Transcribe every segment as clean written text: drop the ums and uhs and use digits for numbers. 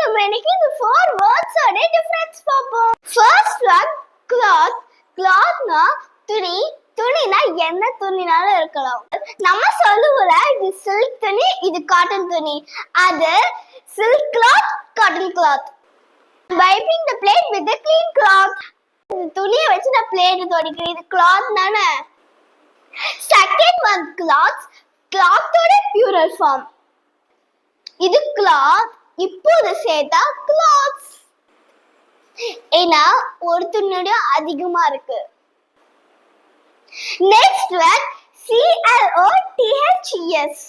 நம்ம இன்னைக்கு இந்த 4 words ஓட டிஃபரன்ஸ் பார்ப்போம். First one cloth. clothனா துணி. துணினா என்ன துணினாலும் இருக்கலாம். நம்ம சொல்லுவோம்ல இது silk துணி, இது cotton துணி. அது silk cloth, cotton cloth. Wiping the plate with a clean cloth. துணியை வச்சு நான் பிளேட் துடைக்கிறேன். இது cloth தானே. Second one cloths. clothோட plural form. இது cloth, இப்போது சேர்த்தா cloths. ஏன்னா ஒரு துணியோட அதிகமா இருக்கு. Next one clothes.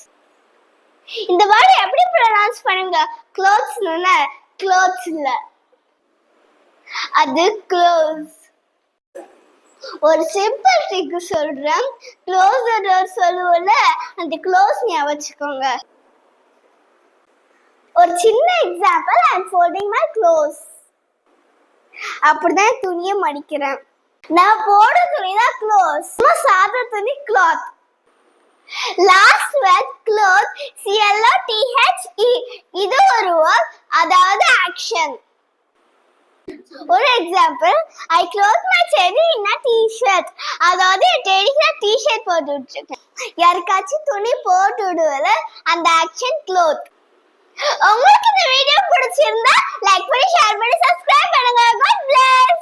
இந்த வேர்ட் எப்படி ப்ரொனவுன்ஸ் பண்ணுங்க? clothes னா clothes இல்ல, அது clothes. ஒரு சிம்பிள் ட்ரிக் சொல்றேன். க்ளோஸ் சொல்லுவோம்ல, அந்த க்ளோஸ் ஞாபகம் வச்சுக்கோங்க. ஒரு சின்ன example, I am folding my clothes. அப்படிதான் துணியை மடிக்கிறேன். நான் போட துணி தான் க்ளோஸ், சாதா துணி cloth. Last word cloth, CLOTHE. இது ஒரு வேர்ட், அதாவது ஆக்ஷன். ஒரு example, I cloth my teddy in a t-shirt. அதாவது டெடிக்கு t-shirt போட்டு விட்டுருக்கேன். யாருக்காச்சும் துணி போட்டு விடுவல, அந்த ஆக்ஷன் க்ளோத். உங்களுக்கு இந்த வீடியோ பிடிச்சிருந்தா லைக் பண்ணி, ஷேர் பண்ணி, சப்ஸ்கிரைப் பண்ணுங்க. God bless.